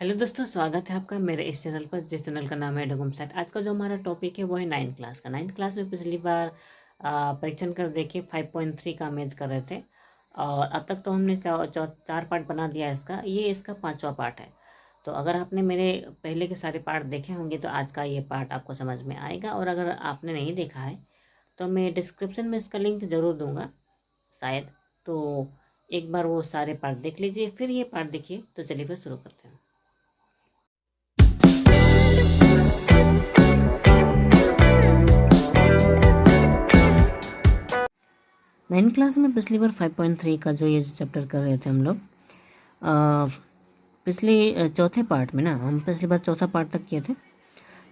Hello दोस्तों, स्वागत है आपका मेरे इस चैनल पर, जिस चैनल का नाम है डगुम सेट। आज का जो हमारा टॉपिक है वो है 9th क्लास का। 9th क्लास में पिछली बार परीक्षण कर देखे 5.3 का मैथ कर रहे थे और अब तक तो हमने चार पार्ट बना दिया है इसका। ये इसका 5वां पार्ट है। तो अगर आपने मेरे पहले के सारे पार्ट देखे होंगे तो आज का ये पार्ट आपको समझ में आएगा, और अगर आपने नहीं देखा है तो मैं डिस्क्रिप्शन में इसका लिंक ज़रूर दूँगा शायद। तो एक बार वो सारे पार्ट देख लीजिए, फिर ये पार्ट देखिए। तो चलिए फिर शुरू करते हैं। 9th क्लास में पिछली बार 5.3 का जो ये चैप्टर कर रहे थे हम लोग, पिछले चौथे पार्ट में ना, हम पिछली बार चौथा पार्ट तक किए थे।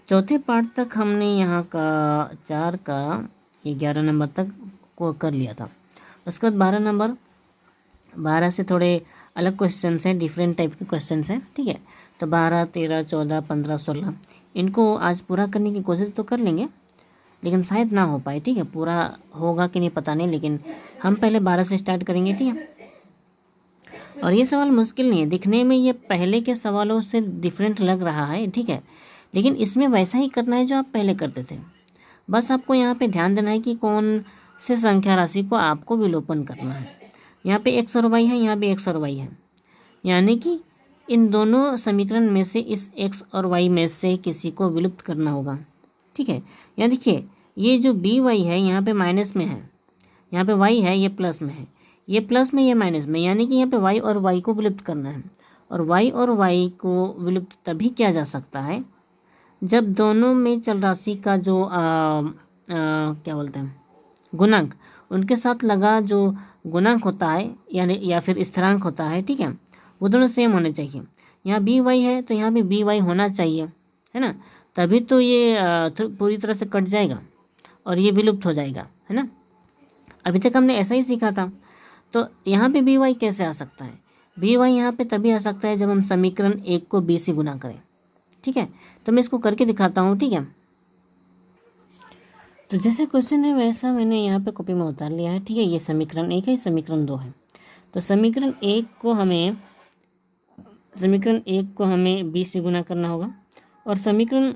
चौथे पार्ट तक हमने यहाँ का 4 का 11 नंबर तक को कर लिया था। उसके बाद 12 नंबर, 12 से थोड़े अलग क्वेश्चन हैं, डिफरेंट टाइप के क्वेश्चन हैं, ठीक है। तो 12, 13, 14, 15, 16 इनको आज पूरा करने की कोशिश तो कर लेंगे, लेकिन शायद ना हो पाए, ठीक है। पूरा होगा कि नहीं पता नहीं, लेकिन हम पहले 12 से स्टार्ट करेंगे, ठीक है। और ये सवाल मुश्किल नहीं है, दिखने में ये पहले के सवालों से डिफरेंट लग रहा है, ठीक है, लेकिन इसमें वैसा ही करना है जो आप पहले करते थे। बस आपको यहाँ पे ध्यान देना है कि कौन से संख्या राशि को आपको विलोपन करना है। यहाँ पे एक्स और वाई है, यहाँ पे एक्स और वाई है, यानी कि इन दोनों समीकरण में से इस एक्स और वाई में से किसी को विलुप्त करना होगा, ठीक है। यहाँ देखिए, ये जो बी वाई है यहाँ पे माइनस में है, यहाँ पे वाई है ये प्लस में है, ये प्लस में ये माइनस में, यानी कि यहाँ पे वाई और वाई को विलुप्त करना है। और वाई और वाई को विलुप्त तभी किया जा सकता है जब दोनों में चल राशि का जो क्या बोलते हैं, गुणांक, उनके साथ लगा जो गुणांक होता है यानी या फिर स्थिरांक होता है, ठीक है, वो दोनों सेम होने चाहिए। यहाँ बी वाई है तो यहाँ भी बी वाई होना चाहिए, है ना, तभी तो ये पूरी तरह से कट जाएगा और ये विलुप्त हो जाएगा, है ना। अभी तक हमने ऐसा ही सीखा था। तो यहाँ पे बी वाई कैसे आ सकता है? बी वाई यहाँ पे तभी आ सकता है जब हम समीकरण 1 को बी से गुना करें, ठीक है। तो मैं इसको करके दिखाता हूँ, ठीक है। तो जैसे क्वेश्चन है वैसा मैंने यहाँ पे कॉपी में उतार लिया है, ठीक है। ये समीकरण 1 है, समीकरण 2 है। तो समीकरण 1 को हमें 20 से गुना करना होगा, और समीकरण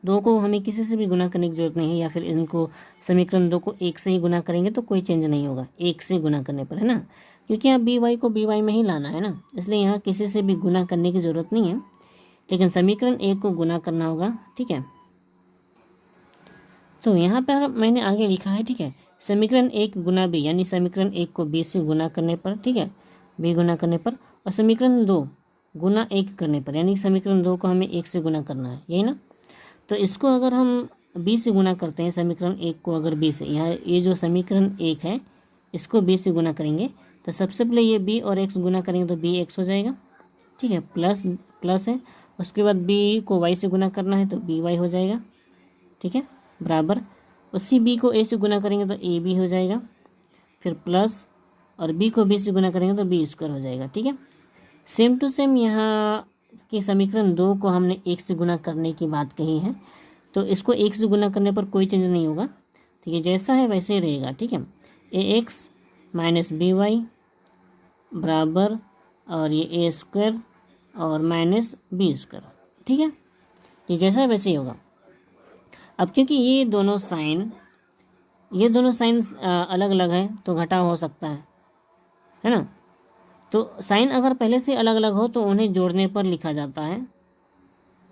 2 को हमें किसी से भी गुना करने की जरूरत नहीं है, या फिर इनको समीकरण 2 को 1 से ही गुना करेंगे तो कोई चेंज नहीं होगा 1 से गुना करने पर, है ना, क्योंकि यहाँ बी वाई को बी वाई में ही लाना है ना, इसलिए यहाँ किसी से भी गुना करने की ज़रूरत नहीं है, लेकिन समीकरण 1 को गुना करना होगा, ठीक है। तो यहाँ पर मैंने आगे लिखा है, ठीक है, समीकरण 1 गुना बी, यानी समीकरण 1 को बी से गुना करने पर, ठीक है, बी गुना करने पर, और समीकरण 2 गुना 1 करने पर, यानी समीकरण 2 को हमें 1 से गुना करना है, यही ना। तो इसको अगर हम बी से गुना करते हैं, समीकरण 1 को अगर बी से, यहाँ ये जो समीकरण 1 है इसको बी से गुना करेंगे, तो सबसे पहले ये बी और एक्स गुना करेंगे तो बी एक्स हो जाएगा, ठीक है, प्लस प्लस है। उसके बाद बी को वाई से गुना करना है तो बी वाई हो जाएगा, ठीक है, बराबर उसी बी को ए से गुना करेंगे तो ए बी हो जाएगा, फिर प्लस, और बी को बी से गुना करेंगे तो बी स्क्वायर हो जाएगा, ठीक है। सेम टू सेम यहाँ कि समीकरण 2 को हमने 1 से गुना करने की बात कही है, तो इसको 1 से गुना करने पर कोई चेंज नहीं होगा, ठीक है, जैसा है वैसे ही रहेगा, ठीक है। ए एक्स माइनस बी वाई बराबर, और ये ए स्क्वायर और माइनस बी स्क्वायर, ठीक है, ये जैसा है वैसे ही होगा। अब क्योंकि ये दोनों साइन अलग अलग है तो घटाव हो सकता है ना। तो साइन अगर पहले से अलग अलग हो तो उन्हें जोड़ने पर लिखा जाता है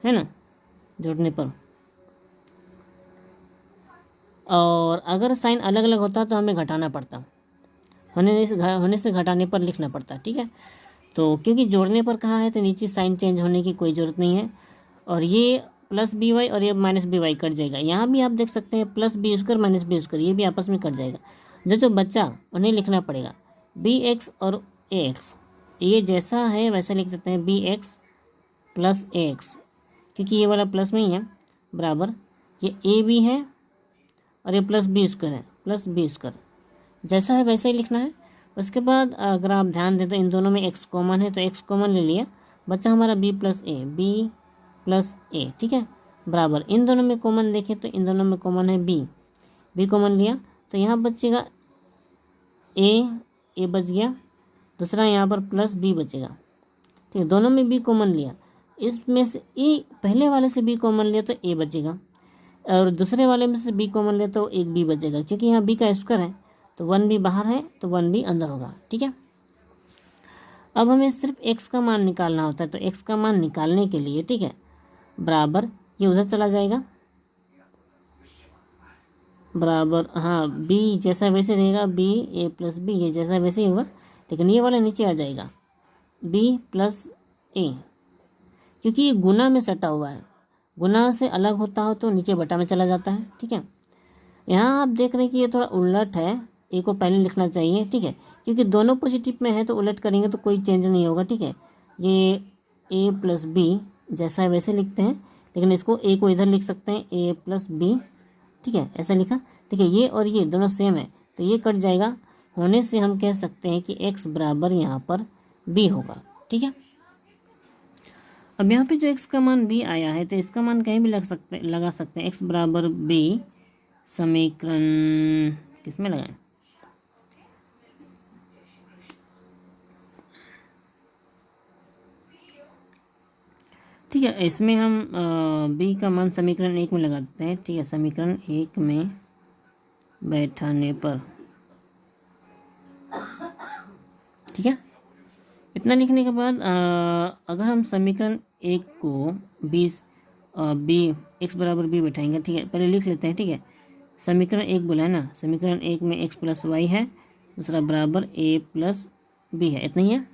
ना, जोड़ने पर। और अगर साइन अलग अलग होता तो हमें घटाना पड़ता, होने से घटाने पर लिखना पड़ता, ठीक है। तो क्योंकि जोड़ने पर कहा है तो नीचे साइन चेंज होने की कोई ज़रूरत नहीं है, और ये प्लस बी वाई और ये माइनस बी वाई कट जाएगा। यहाँ भी आप देख सकते हैं plus B square minus B square, ये भी आपस में कट जाएगा। जो बच्चा उन्हें लिखना पड़ेगा बी एक्स और ए एक्स, ये जैसा है वैसा लिख देते हैं बी एक्स प्लस ए एक्स, क्योंकि ये वाला प्लस में ही है, बराबर ये ए बी है और ये प्लस बी स्क्वायर है, प्लस बी स्क्वायर, जैसा है वैसा ही लिखना है। उसके बाद अगर आप ध्यान दें तो इन दोनों में एक्स कॉमन है, तो एक्स कॉमन ले लिया, बच्चा हमारा बी प्लस ए, ठीक है, बराबर इन दोनों में कॉमन देखें तो इन दोनों में कॉमन है बी कॉमन लिया, तो यहाँ बचेगा ए बच गया, दूसरा यहाँ पर प्लस बी बचेगा, ठीक है, दोनों में बी कॉमन लिया, इसमें से ए पहले वाले से बी कॉमन लिया तो ए बचेगा, और दूसरे वाले में से बी कॉमन लिया तो एक बी बचेगा, क्योंकि यहाँ बी का स्क्वायर है तो 1 बी बाहर है तो 1 बी अंदर होगा। ठीक है, अब हमें सिर्फ x का मान निकालना होता है, तो x का मान निकालने के लिए, ठीक है, बराबर ये उधर चला जाएगा, बराबर, हाँ b जैसा वैसे रहेगा, b a प्लस बी, ये जैसा वैसे ही होगा, लेकिन ये वाला नीचे आ जाएगा b प्लस a, क्योंकि ये गुना में सटा हुआ है, गुना से अलग होता हो तो नीचे बटा में चला जाता है। ठीक है, यहाँ आप देख रहे हैं कि ये थोड़ा उलट है, ए को पहले लिखना चाहिए। ठीक है, क्योंकि दोनों पॉजिटिव में है तो उलट करेंगे तो कोई चेंज नहीं होगा। ठीक है, ये ए प्लस बी जैसा है वैसे लिखते हैं, लेकिन इसको ए को इधर लिख सकते हैं ए प्लस बी। ठीक है, ऐसा लिखा। देखिए ये और ये दोनों सेम है तो ये कट जाएगा, होने से हम कह सकते हैं कि x बराबर यहाँ पर b होगा। ठीक है, अब यहाँ पे जो x का मान b आया है तो इसका मान कहीं भी लगा सकते हैं, x बराबर b समीकरण किस में लगाएं, ठीक है, इसमें हम b का मान समीकरण 1 में लगा देते हैं। ठीक है, समीकरण 1 में बैठाने पर, ठीक है, इतना लिखने के बाद अगर हम समीकरण 1 को बी एक्स बराबर बी बैठाएंगे। ठीक है, पहले लिख लेते हैं। ठीक है, समीकरण 1 बोला है ना, समीकरण 1 में x प्लस वाई है, दूसरा बराबर a प्लस बी है, इतना ही है।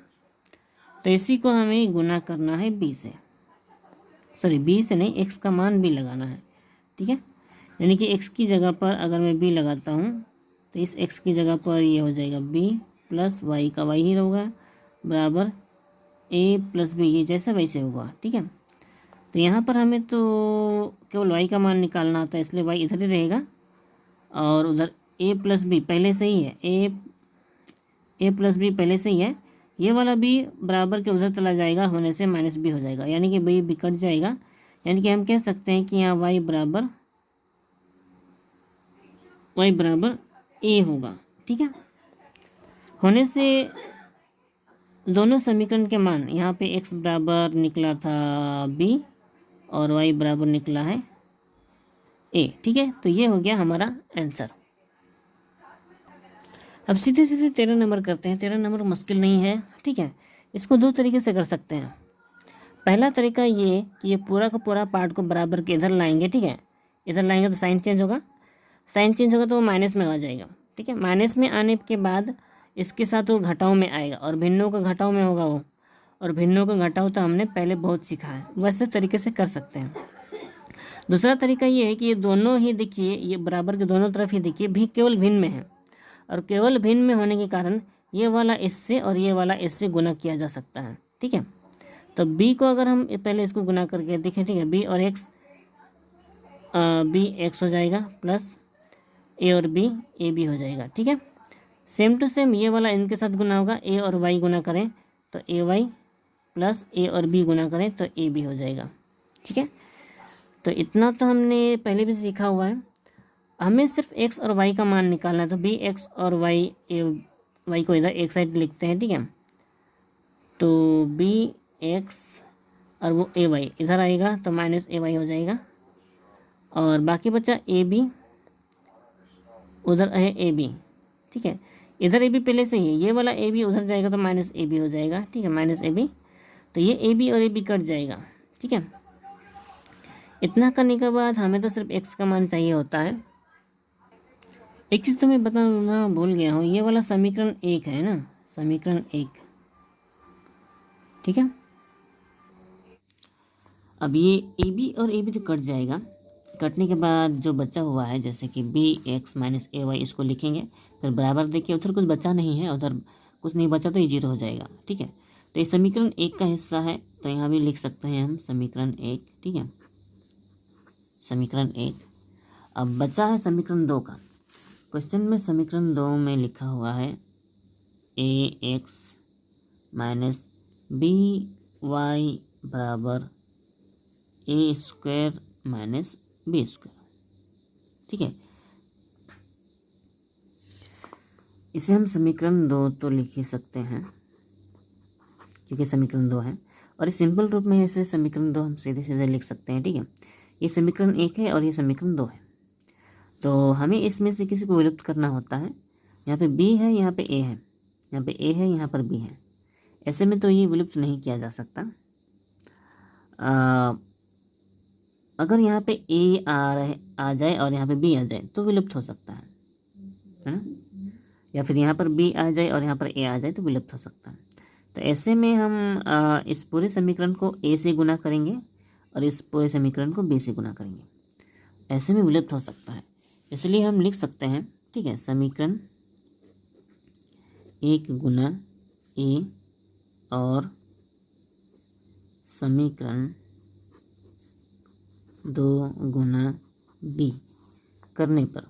तो इसी को हमें गुना करना है b से, सॉरी b से नहीं, x का मान b लगाना है। ठीक है, यानी कि x की जगह पर अगर मैं b लगाता हूँ तो इस x की जगह पर ये हो जाएगा b प्लस वाई का वाई ही होगा, बराबर a प्लस बी, ये जैसा वैसे होगा। ठीक है, तो यहाँ पर हमें तो केवल y का मान निकालना होता है, इसलिए y इधर ही रहेगा, और उधर a प्लस बी पहले से ही है, a प्लस बी पहले से ही है, ये वाला b बराबर के उधर चला जाएगा, होने से माइनस बी हो जाएगा, यानी कि b कट जाएगा, यानी कि हम कह सकते हैं कि यहाँ y बराबर a होगा। ठीक है, होने से दोनों समीकरण के मान, यहाँ पे x बराबर निकला था b और y बराबर निकला है a। ठीक है, तो ये हो गया हमारा आंसर। अब सीधे सीधे 13 नंबर करते हैं। 13 नंबर मुश्किल नहीं है। ठीक है, इसको दो तरीके से कर सकते हैं। पहला तरीका ये कि ये पूरा का पूरा पार्ट को बराबर के इधर लाएंगे। ठीक है, इधर लाएंगे तो साइन चेंज होगा, साइन चेंज होगा तो वो माइनस में आ जाएगा। ठीक है, माइनस में आने के बाद इसके साथ वो घटाओं में आएगा, और भिन्नों का घटाओं में होगा वो, और भिन्नों का घटाओ तो हमने पहले बहुत सीखा है, वैसे तरीके से कर सकते हैं। दूसरा तरीका ये है कि ये दोनों ही देखिए, ये बराबर के दोनों तरफ ही देखिए भी केवल भिन्न में है, और केवल भिन्न में होने के कारण ये वाला इससे और ये वाला इससे गुना किया जा सकता है। ठीक है, तो b को अगर हम पहले इसको गुना करके देखें, ठीक है, b और x, b x हो जाएगा प्लस a और b a b हो जाएगा। ठीक है, सेम टू सेम ये वाला इनके साथ गुना होगा, a और y गुना करें तो a y प्लस a और b गुना करें तो a b हो जाएगा। ठीक है, तो इतना तो हमने पहले भी सीखा हुआ है। हमें सिर्फ x और y का मान निकालना है, तो b x और y को इधर एक साइड लिखते हैं। ठीक है, तो b x और वो a y इधर आएगा तो माइनस a y हो जाएगा, और बाकी बचा a b, उधर है a b। ठीक है, इधर a b पहले से ही है, ये वाला a b उधर जाएगा तो माइनस a b हो जाएगा। ठीक है, माइनस a b, तो ये a b और a b कट जाएगा। ठीक है, इतना करने के बाद हमें तो सिर्फ x का मान चाहिए होता है। एक चीज़ तो मैं बताना भूल गया हूँ, ये वाला समीकरण 1 है ना, समीकरण 1। ठीक है, अब ये ए बी और ए बी तो कट जाएगा, कटने के बाद जो बचा हुआ है जैसे कि बी एक्स माइनस ए वाई, इसको लिखेंगे, फिर बराबर देखिए उधर कुछ बचा नहीं है, उधर कुछ नहीं बचा तो ये 0 हो जाएगा। ठीक है, तो ये समीकरण 1 का हिस्सा है, तो यहाँ भी लिख सकते हैं हम समीकरण 1। ठीक है, समीकरण 1। अब बचा है समीकरण 2 का। क्वेश्चन में समीकरण 2 में लिखा हुआ है ए एक्स माइनस बी वाई बराबर ए स्क्वायर माइनस बी स्क्वायर। ठीक है, इसे हम समीकरण 2 तो लिख ही सकते हैं, क्योंकि समीकरण 2 है। और इस सिंपल रूप में ऐसे समीकरण 2 हम सीधे सीधे लिख सकते हैं, ठीक है। ये समीकरण 1 है और ये समीकरण 2 है। तो हमें इसमें से किसी को विलुप्त करना होता है। यहाँ पे b है, यहाँ पे a है, यहाँ पे a है, यहाँ पर b है। ऐसे में तो ये विलुप्त नहीं किया जा सकता। अगर यहाँ पे a आ जाए और यहाँ पे b आ जाए तो विलुप्त हो सकता है ना, या फिर यहाँ पर b आ जाए और यहाँ पर a आ जाए तो विलुप्त हो सकता है। तो ऐसे में हम इस पूरे समीकरण को a से गुना करेंगे और इस पूरे समीकरण को b से गुना करेंगे, ऐसे में विलुप्त हो सकता है। इसलिए हम लिख सकते हैं, ठीक है, समीकरण 1 गुना a और समीकरण 2 गुना b करने पर,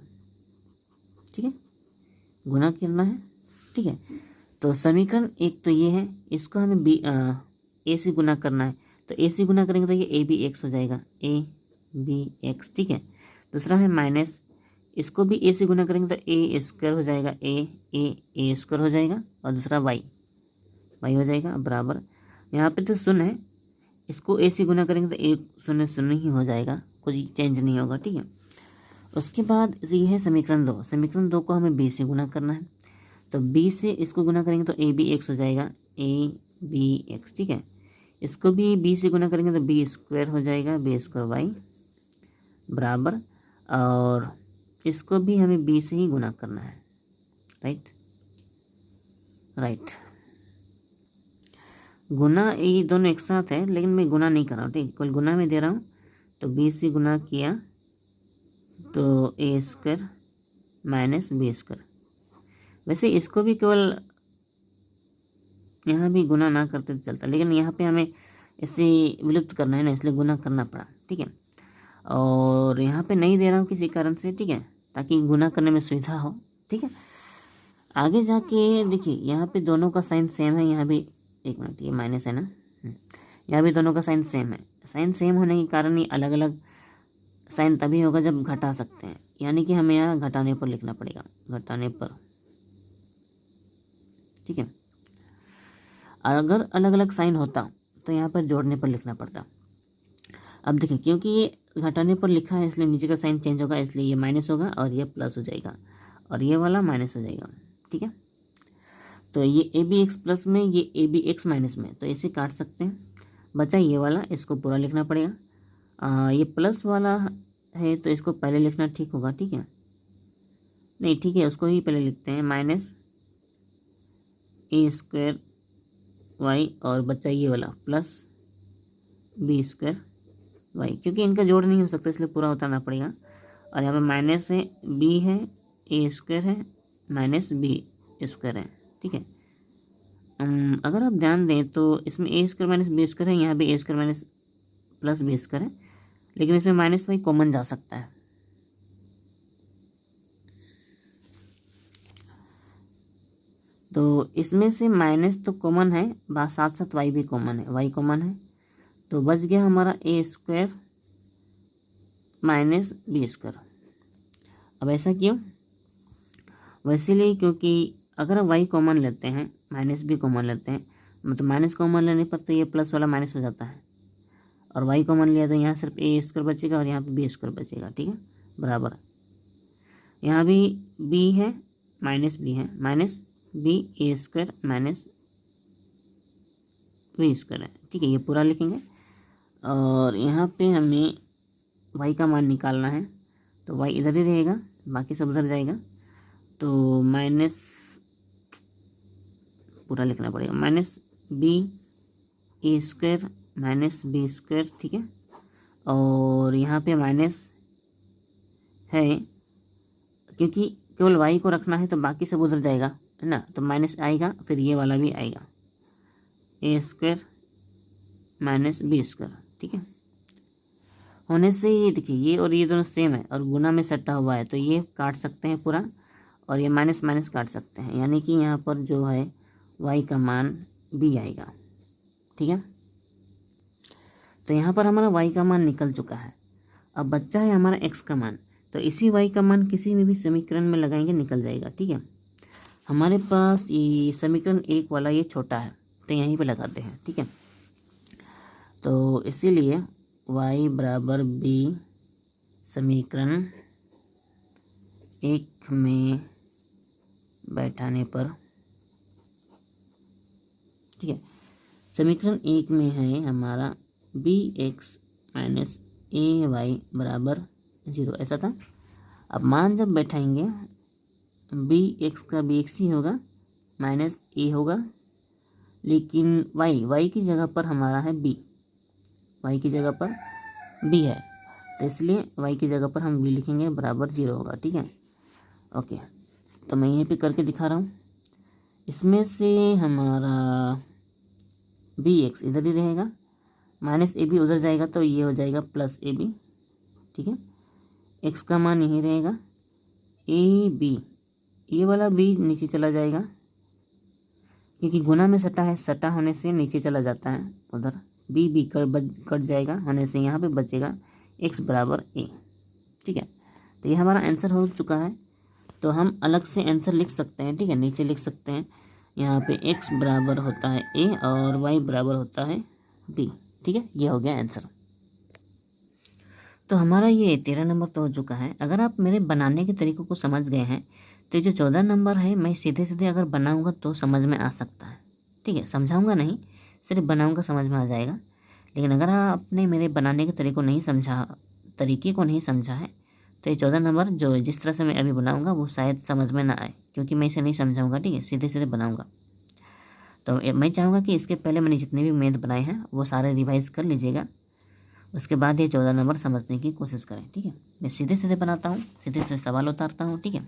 ठीक है, गुना करना है, ठीक है। तो समीकरण 1 तो ये है, इसको हमें a से गुना करना है। तो a से गुना करेंगे तो ये abx हो जाएगा, abx, ठीक है। दूसरा है माइनस, इसको भी a से गुना करेंगे तो a स्क्वायर हो जाएगा, a स्क्वायर हो जाएगा। और दूसरा y हो जाएगा बराबर, यहाँ पे तो शून्य है, इसको a से गुना करेंगे तो एक शून्य शून्य ही हो जाएगा, कुछ चेंज नहीं होगा, ठीक है। उसके बाद ये है समीकरण 2। समीकरण 2 को हमें b से गुना करना है। तो b से इसको गुना करेंगे तो abx हो जाएगा, abx, ठीक है। इसको भी b से गुना करेंगे तो b स्क्वायर हो जाएगा, b स्क्वायर y बराबर, और इसको भी हमें b से ही गुना करना है, राइट। गुना ये दोनों एक साथ है, लेकिन मैं गुना नहीं कर रहा हूँ, ठीक, केवल गुना में दे रहा हूँ। तो b से गुना किया तो a square minus b square. वैसे इसको भी केवल यहाँ भी गुना ना करते तो चलता, लेकिन यहाँ पे हमें इसे विलुप्त करना है ना, इसलिए गुना करना पड़ा, ठीक है। और यहाँ पे नहीं दे रहा हूँ किसी कारण से, ठीक है, ताकि गुना करने में सुविधा हो, ठीक है। आगे जाके देखिए, यहाँ पे दोनों का साइन सेम है, यहाँ भी, एक मिनट, ये माइनस है ना, यहाँ भी दोनों का साइन सेम है। साइन सेम होने के कारण ये अलग अलग साइन तभी होगा जब घटा सकते हैं, यानी कि हमें यहाँ घटाने पर लिखना पड़ेगा, घटाने पर, ठीक है। अगर अलग अलग साइन होता तो यहाँ पर जोड़ने पर लिखना पड़ता। अब देखिए, क्योंकि ये घटाने पर लिखा है इसलिए नीचे का साइन चेंज होगा, इसलिए ये माइनस होगा और ये प्लस हो जाएगा और ये वाला माइनस हो जाएगा, ठीक है। तो ये abx प्लस में, ये abx माइनस में, तो इसे काट सकते हैं। बचा ये वाला, इसको पूरा लिखना पड़ेगा। ये प्लस वाला है तो इसको पहले लिखना ठीक होगा, ठीक है, नहीं ठीक है, उसको ही पहले लिखते हैं, माइनस a स्क्वायर y, और बचा ये वाला प्लस b स्क्वायर y, क्योंकि इनका जोड़ नहीं हो सकता इसलिए पूरा उतारना पड़ेगा। और यहाँ पे माइनस है, b है, a स्क्वायर है, माइनस b स्क्वायर है, ठीक है। अगर आप ध्यान दें तो इसमें a square minus b square है, यहाँ भी a square minus plus b square है, लेकिन इसमें माइनस y कॉमन जा सकता है। तो इसमें से माइनस तो कॉमन है, साथ साथ y भी कॉमन है, y कॉमन है, तो बच गया हमारा a square minus b square. अब ऐसा क्यों? वैसे लिए क्योंकि अगर हम y कॉमन लेते हैं, माइनस भी कॉमन लेते हैं, मतलब माइनस कॉमन लेने पर तो ये प्लस वाला माइनस हो जाता है, और y कॉमन लिया तो यहाँ सिर्फ a स्क्वायर बचेगा और यहाँ पे b स्क्वायर बचेगा, ठीक है, बराबर। यहाँ भी b है, माइनस b है, minus b a square minus b square है, ठीक है, ये पूरा लिखेंगे। और यहाँ पे हमें y का मान निकालना है, तो y इधर ही रहेगा, बाकी सब उधर जाएगा, तो माइनस पूरा लिखना पड़ेगा, minus b a square minus b square, ठीक है। और यहाँ पे माइनस है क्योंकि केवल y को रखना है, तो बाकी सब उधर जाएगा, है ना, तो माइनस आएगा, फिर ये वाला भी आएगा, a square minus b square, ठीक है। होने से ये देखिए, ये और ये दोनों सेम है और गुना में सट्टा हुआ है, तो ये काट सकते हैं पूरा, और ये माइनस माइनस काट सकते हैं, यानी कि यहाँ पर जो है y का मान b आएगा, ठीक है। तो यहाँ पर हमारा y का मान निकल चुका है। अब बच्चा है हमारा x का मान, तो इसी y का मान किसी में भी समीकरण में लगाएंगे, निकल जाएगा, ठीक है। हमारे पास ये समीकरण 1 वाला ये छोटा है, तो यहीं पे लगाते हैं, ठीक है। तो इसीलिए y बराबर b समीकरण 1 में बैठाने पर, ठीक है, समीकरण 1 में है हमारा bx माइनस ए वाई बराबर 0, ऐसा था। अब मान जब बैठाएंगे बी एक्स का बी एक्स ही होगा, माइनस ए होगा, लेकिन वाई की जगह पर हमारा है बी, वाई की जगह पर बी है, तो इसलिए वाई की जगह पर हम बी लिखेंगे, बराबर 0 होगा, ठीक है। ओके, तो मैं यहीं पे करके दिखा रहा हूँ। इसमें से हमारा बी एक्स इधर ही रहेगा, माइनस ए बी उधर जाएगा, तो ये हो जाएगा प्लस ए बी, ठीक है। एक्स का मान यहीं रहेगा, ए बी, ये वाला बी नीचे चला जाएगा क्योंकि गुना में सटा है, सटा होने से नीचे चला जाता है उधर, बी बी कट जाएगा होने से यहाँ पे बचेगा एक्स बराबर ए, ठीक है। तो ये हमारा आंसर हो चुका है। तो हम अलग से आंसर लिख सकते हैं, ठीक है, नीचे लिख सकते हैं, यहाँ पे एक्स बराबर होता है ए और वाई बराबर होता है बी, ठीक है। ये हो गया आंसर। तो हमारा ये 13 नंबर तो हो चुका है। अगर आप मेरे बनाने के तरीक़ों को समझ गए हैं तो जो 14 नंबर है मैं सीधे सीधे अगर बनाऊंगा तो समझ में आ सकता है, ठीक है, समझाऊंगा नहीं, सिर्फ बनाऊंगा, समझ में आ जाएगा। लेकिन अगर आपने मेरे बनाने के तरीके को नहीं समझा है तो ये 14 नंबर जो जिस तरह से मैं अभी बनाऊंगा वो शायद समझ में ना आए, क्योंकि मैं इसे नहीं समझाऊंगा, ठीक है, सीधे सीधे बनाऊंगा। तो मैं चाहूँगा कि इसके पहले मैंने जितने भी मैथ बनाए हैं वो सारे रिवाइज़ कर लीजिएगा, उसके बाद ये 14 नंबर समझने की कोशिश करें, ठीक है। मैं सीधे सीधे बनाता हूँ, सीधे सीधे सवाल उतारता हूँ, ठीक है।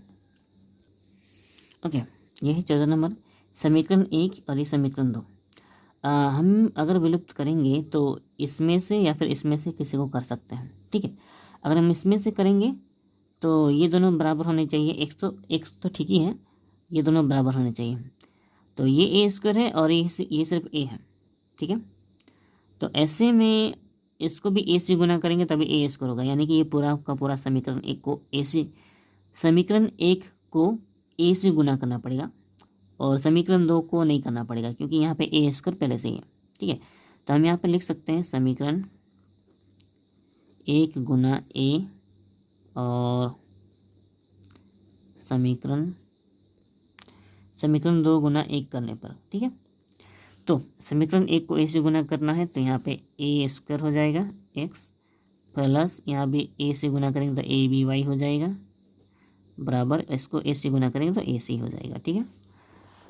ओके, ये है 14 नंबर, समीकरण 1 और ये समीकरण 2। हम अगर विलुप्त करेंगे तो इसमें से या फिर इसमें से किसी को कर सकते हैं, ठीक है। अगर हम इसमें से करेंगे तो ये दोनों बराबर होने चाहिए, एक्स तो ठीक ही है, ये दोनों बराबर होने चाहिए। तो ये ए स्क्वायर है और ये सिर्फ ए है, ठीक है। तो ऐसे में इसको भी ए से गुना करेंगे तभी ए स्क्वायर होगा, यानी कि ये पूरा का पूरा समीकरण 1 को ए से गुना करना पड़ेगा और समीकरण 2 को नहीं करना पड़ेगा, क्योंकि यहाँ पे ए स्क्वायर पहले से ही है, ठीक है। तो हम यहाँ पे लिख सकते हैं समीकरण 1 गुना ए और समीकरण 2 गुना 1 करने पर, ठीक है। तो समीकरण 1 को ए से गुना करना है तो यहाँ पे ए स्क्वायर हो जाएगा एक्स, प्लस यहाँ भी ए से गुना करेंगे तो ए बी वाई हो जाएगा, बराबर इसको ए से गुना करेंगे तो ए सी हो जाएगा, ठीक है।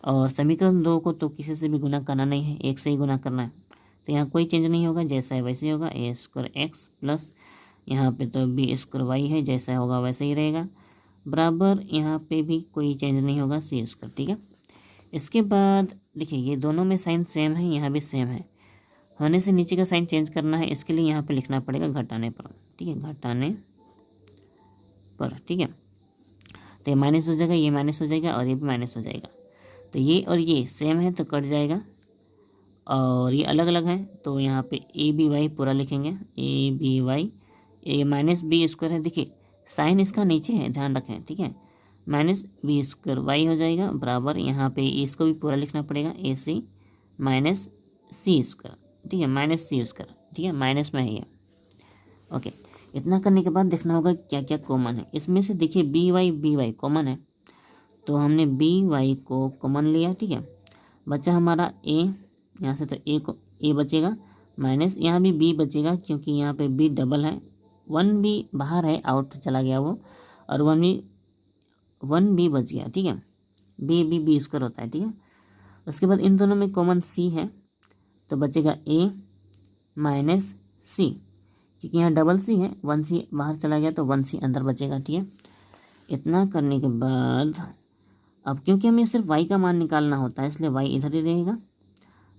और समीकरण 2 को तो किसी से भी गुना करना नहीं है, एक से ही गुना करना है, तो यहाँ कोई चेंज नहीं होगा, जैसा है वैसे ही होगा, ए स्क्वायर एक्स प्लस यहाँ पे तो बी स्क्वायर वाई है, जैसा होगा वैसे ही रहेगा, बराबर यहाँ पे भी कोई चेंज नहीं होगा, सी स्क्वायर, ठीक है। इसके बाद देखिए ये दोनों में साइन सेम है, यहाँ भी सेम है, होने से नीचे का साइन चेंज करना है, इसके लिए यहाँ पे लिखना पड़ेगा घटाने पर, ठीक है, घटाने पर, ठीक है। तो ये माइनस हो जाएगा, ये माइनस हो जाएगा और ये भी माइनस हो जाएगा, तो ये और ये सेम है तो कट जाएगा, और ये अलग अलग है तो यहाँ पे ए बी वाई पूरा लिखेंगे, A B Y, A minus B square है, देखिए साइन इसका नीचे है, ध्यान रखें, ठीक है, माइनस बी स्क्वायर वाई हो जाएगा, बराबर यहाँ पे इसको भी पूरा लिखना पड़ेगा, ए सी माइनस सी स्क्वायर, ठीक है, माइनस सी स्क्वायर, ठीक है, माइनस में है ये। ओके, इतना करने के बाद देखना होगा क्या क्या कॉमन है इसमें से। देखिए बी वाई कॉमन है, तो हमने बी वाई को कॉमन लिया, ठीक है, बचा हमारा ए, यहाँ से तो ए बचेगा, माइनस यहाँ भी बी बचेगा क्योंकि यहाँ पे बी डबल है, 1 बी बाहर है, आउट चला गया वो, और 1 बी बच गया, ठीक है, बी स्क्वायर होता है, ठीक है। उसके बाद इन दोनों में कॉमन सी है तो बचेगा ए माइनस सी, क्योंकि यहाँ डबल सी है, 1 सी बाहर चला गया तो 1 सी अंदर बचेगा, ठीक है। इतना करने के बाद अब क्योंकि हमें सिर्फ y का मान निकालना होता है इसलिए y इधर ही रहेगा,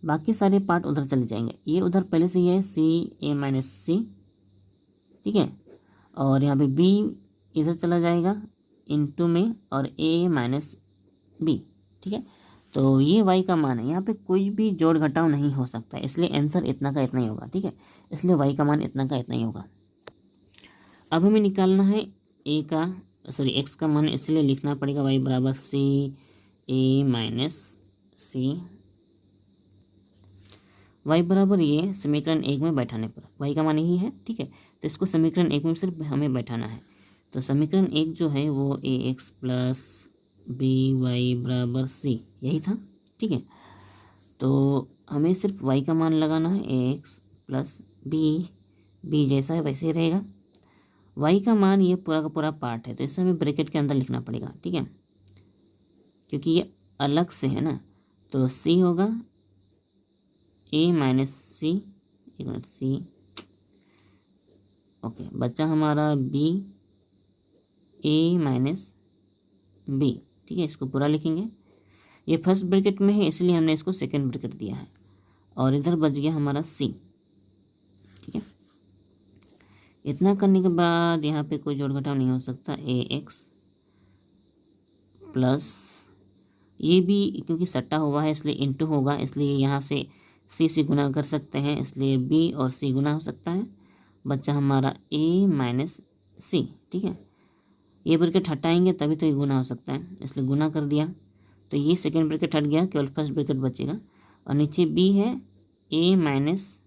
बाकी सारे पार्ट उधर चले जाएंगे, ये उधर पहले से ही है सी ए माइनस सी, ठीक है, और यहाँ पे b इधर चला जाएगा इनटू में और a माइनस बी, ठीक है। तो ये y का मान है, यहाँ पे कोई भी जोड़ घटाव नहीं हो सकता, इसलिए आंसर इतना का इतना ही होगा, ठीक है, इसलिए y का मान इतना का इतना ही होगा। अब हमें निकालना है x का मान, इसलिए लिखना पड़ेगा y बराबर सी ए माइनस सी y बराबर ये समीकरण 1 में बैठाने पर, y का मान यही है, ठीक है। तो इसको समीकरण 1 में सिर्फ हमें बैठाना है। तो समीकरण 1 जो है वो ax प्लस बी वाई बराबर सी यही था, ठीक है। तो हमें सिर्फ y का मान लगाना है, ax प्लस बी जैसा है वैसे ही रहेगा। y का मान ये पूरा का पूरा पार्ट है, तो इसे हमें ब्रैकेट के अंदर लिखना पड़ेगा, ठीक है, क्योंकि ये अलग से है ना। तो c होगा a माइनस सी, एक मिनट, सी, ओके, बच्चा हमारा b a माइनस बी, ठीक है। इसको पूरा लिखेंगे, ये फर्स्ट ब्रैकेट में है इसलिए हमने इसको सेकंड ब्रैकेट दिया है, और इधर बच गया हमारा c, ठीक है। इतना करने के बाद यहाँ पे कोई जोड़ घटाव नहीं हो सकता, ए एक्स प्लस ये भी क्योंकि सट्टा हुआ है इसलिए इंटू होगा, इसलिए यहाँ से सी गुना कर सकते हैं, इसलिए बी और सी गुना हो सकता है। बच्चा हमारा ए माइनस सी, ठीक है। ये ब्रैकेट हटाएंगे तभी तो ये गुना हो सकता है, इसलिए गुना कर दिया। तो ये सेकेंड ब्रैकेट हट गया, केवल फर्स्ट ब्रैकेट बचेगा, और नीचे बी है ए माइनस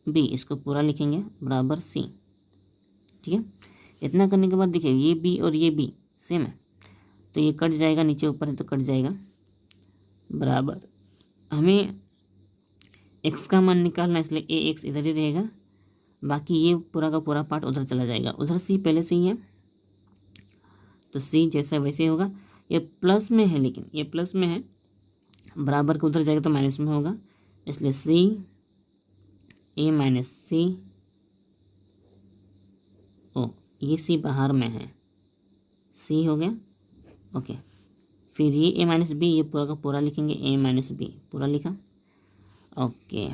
बी, इसको पूरा लिखेंगे बराबर सी, ठीक है। इतना करने के बाद देखिए ये बी और ये बी सेम है, तो ये कट जाएगा, नीचे ऊपर है तो कट जाएगा, बराबर हमें एक्स का मान निकालना, इसलिए ए एक्स इधर ही रहेगा, बाकी ये पूरा का पूरा पार्ट उधर चला जाएगा। उधर सी पहले से ही है तो सी जैसा वैसे ही होगा। ये प्लस में है, लेकिन ये प्लस में है, बराबर के उधर जाएगा तो माइनस में होगा, इसलिए सी ए माइनस सी, ओ ये सी बाहर में है, सी हो गया, ओके। फिर ये ए माइनस बी, ये पूरा का पूरा लिखेंगे, ए माइनस बी पूरा लिखा, ओके।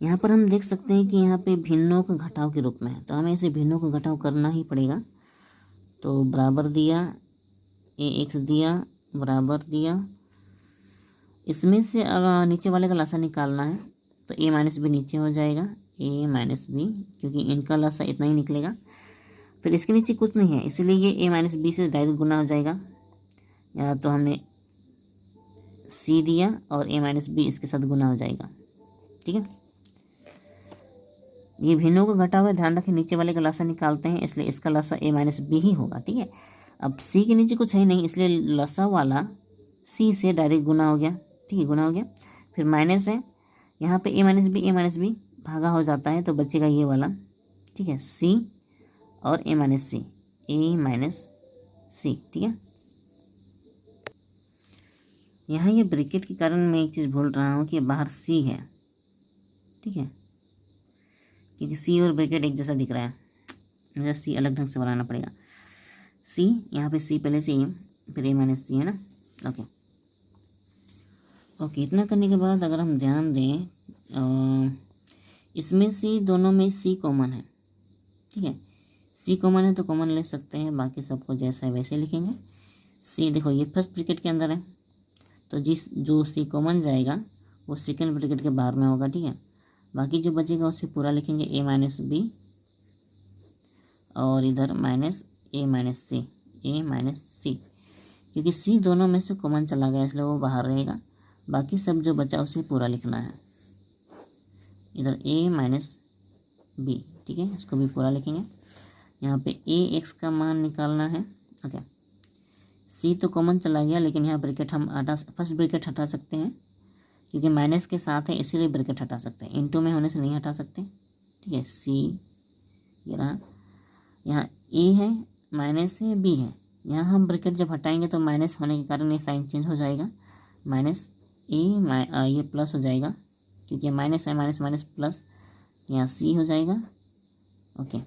यहाँ पर हम देख सकते हैं कि यहाँ पे भिन्नों का घटाव के रूप में है, तो हमें इसे भिन्नों का घटाव करना ही पड़ेगा। तो बराबर दिया, ए एक्स दिया, बराबर दिया, इसमें से नीचे वाले का लासा निकालना है, तो ए माइनस बी नीचे हो जाएगा, ए माइनस बी, क्योंकि इनका लासा इतना ही निकलेगा। फिर इसके नीचे कुछ नहीं है, इसलिए ये ए माइनस बी से डायरेक्ट गुना हो जाएगा, या तो हमने सी दिया और ए माइनस बी इसके साथ गुना हो जाएगा, ठीक है। ये भिन्नों का घटा हुआ, ध्यान रखें नीचे वाले का लासा निकालते हैं, इसलिए इसका लासा ए माइनस बी ही होगा, ठीक है। अब सी के नीचे कुछ है नहीं, इसलिए लासा वाला सी से डायरेक्ट गुना हो गया, ठीक है, गुना हो गया। फिर माइनस है, यहाँ पे ए माइनस बी भागा हो जाता है, तो बचेगा ये वाला, ठीक है, सी और ए माइनस सी, ठीक है। यहाँ ये ब्रैकेट के कारण मैं एक चीज़ भूल रहा हूँ कि बाहर सी है, ठीक है, क्योंकि सी और ब्रैकेट एक जैसा दिख रहा है, मुझे सी अलग ढंग से बनाना पड़ेगा। सी यहाँ पे सी पहले से ही है, फिर ए माइनस सी है ना, ओके ओके। इतना करने के बाद अगर हम ध्यान दें, इसमें से दोनों में सी कॉमन है, ठीक है, सी कॉमन है तो कॉमन ले सकते हैं, बाकी सबको जैसा है वैसे लिखेंगे। सी देखो ये फर्स्ट ब्रैकेट के अंदर है, तो जो सी कॉमन जाएगा वो सेकेंड ब्रैकेट के बाहर में होगा, ठीक है। बाकी जो बचेगा उसे पूरा लिखेंगे, ए माइनस बी, और इधर माइनस ए माइनस सी, क्योंकि सी दोनों में से कॉमन चला गया इसलिए वो बाहर रहेगा, बाकी सब जो बचा उसे पूरा लिखना है, इधर ए माइनस बी, ठीक है, इसको भी पूरा लिखेंगे। यहाँ पे ए एक्स का मान निकालना है, ओके। सी तो कॉमन चला गया, लेकिन यहाँ ब्रैकेट हम फर्स्ट ब्रैकेट हटा सकते हैं, क्योंकि माइनस के साथ है इसीलिए ब्रैकेट हटा सकते हैं, इनटू में होने से नहीं हटा सकते, ठीक है। सी ये रहा, यहाँ ए है, माइनस है, बी है, यहाँ हम ब्रैकेट जब हटाएंगे तो माइनस होने के कारण ये साइन चेंज हो जाएगा, माइनस ये प्लस हो जाएगा, क्योंकि माइनस है, माइनस माइनस प्लस, यहाँ सी हो जाएगा, ओके।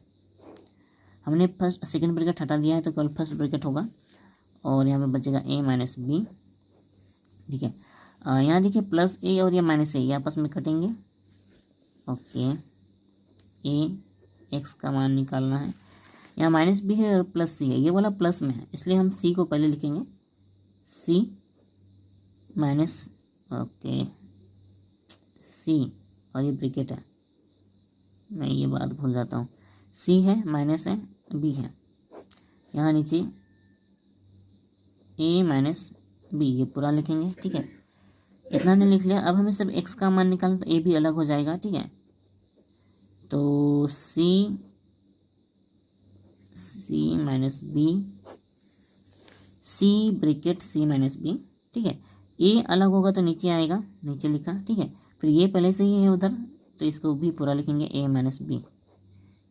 हमने फर्स्ट सेकंड ब्रैकेट हटा दिया है तो केवल फर्स्ट ब्रैकेट होगा, और यहाँ पे बचेगा ए माइनस बी, ठीक है। यहाँ देखिए प्लस ए और ये माइनस ए ये आपस में कटेंगे, ओके। ए एक्स का मान निकालना है, यहाँ माइनस बी है और प्लस सी है, ये वाला प्लस में है इसलिए हम सी को पहले लिखेंगे, सी माइनस, ओके, सी, और ये ब्रैकेट है, मैं ये बात भूल जाता हूँ, सी है, माइनस है, बी है, यहाँ नीचे ए माइनस बी, ये पूरा लिखेंगे। ठीक है, इतना हमने लिख लिया। अब हमें सिर्फ एक्स का मान निकालना, तो ए भी अलग हो जाएगा। ठीक है, तो सी माइनस बी, सी ब्रैकेट सी माइनस बी। ठीक है, ए अलग होगा तो नीचे आएगा, नीचे लिखा। ठीक है, फिर ये पहले से ही है उधर, तो इसको भी पूरा लिखेंगे, ए माइनस बी,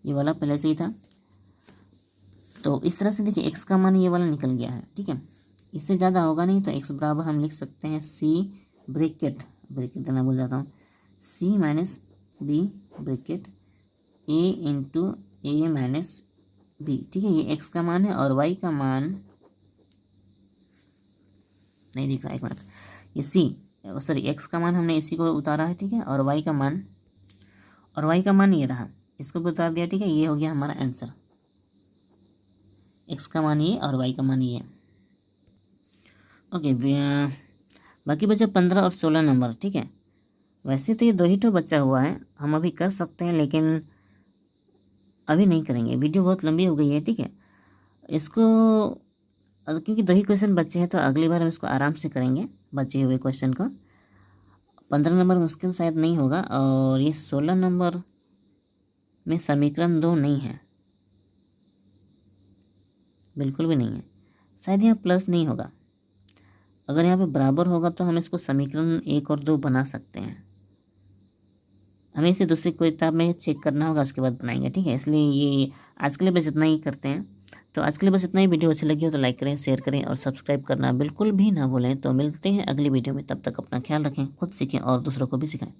ये वाला पहले से ही था। तो इस तरह से देखिए एक्स का मान ये वाला निकल गया है। ठीक है, इससे ज़्यादा होगा नहीं, तो एक्स बराबर हम लिख सकते हैं सी ब्रैकेट देना भूल जाता हूँ, सी माइनस बी ब्रैकेट ए इंटू ए माइनस बी। ठीक है, ये एक्स का मान है और वाई का मान नहीं दिख रहा, एक मिनट, ये सी सॉरी एक्स का मान हमने इसी को उतारा है। ठीक है, और वाई का मान ये रहा, इसको भी उतार दिया। ठीक है, ये हो गया हमारा आंसर, एक्स का मान ये और वाई का मान ये। ओके, बाकी बचे 15 और 16 नंबर। ठीक है, वैसे तो ये 2 ही तो बचा हुआ है, हम अभी कर सकते हैं, लेकिन अभी नहीं करेंगे, वीडियो बहुत लंबी हो गई है। ठीक है, इसको क्योंकि 2 ही क्वेश्चन बचे हैं, तो अगली बार हम इसको आराम से करेंगे बचे हुए क्वेश्चन को। 15 नंबर मुश्किल शायद नहीं होगा, और ये 16 नंबर में समीकरण 2 नहीं है, बिल्कुल भी नहीं है। शायद यहाँ प्लस नहीं होगा, अगर यहाँ पे बराबर होगा तो हम इसको समीकरण 1 और 2 बना सकते हैं। हमें इसे दूसरी कोई किताब में चेक करना होगा, उसके बाद बनाएंगे। ठीक है, इसलिए ये आज के लिए बस इतना ही करते हैं। तो आज के लिए बस इतना ही। वीडियो अच्छी लगी हो तो लाइक करें, शेयर करें और सब्सक्राइब करना बिल्कुल भी ना भूलें। तो मिलते हैं अगली वीडियो में, तब तक अपना ख्याल रखें, खुद सीखें और दूसरों को भी सिखाएं।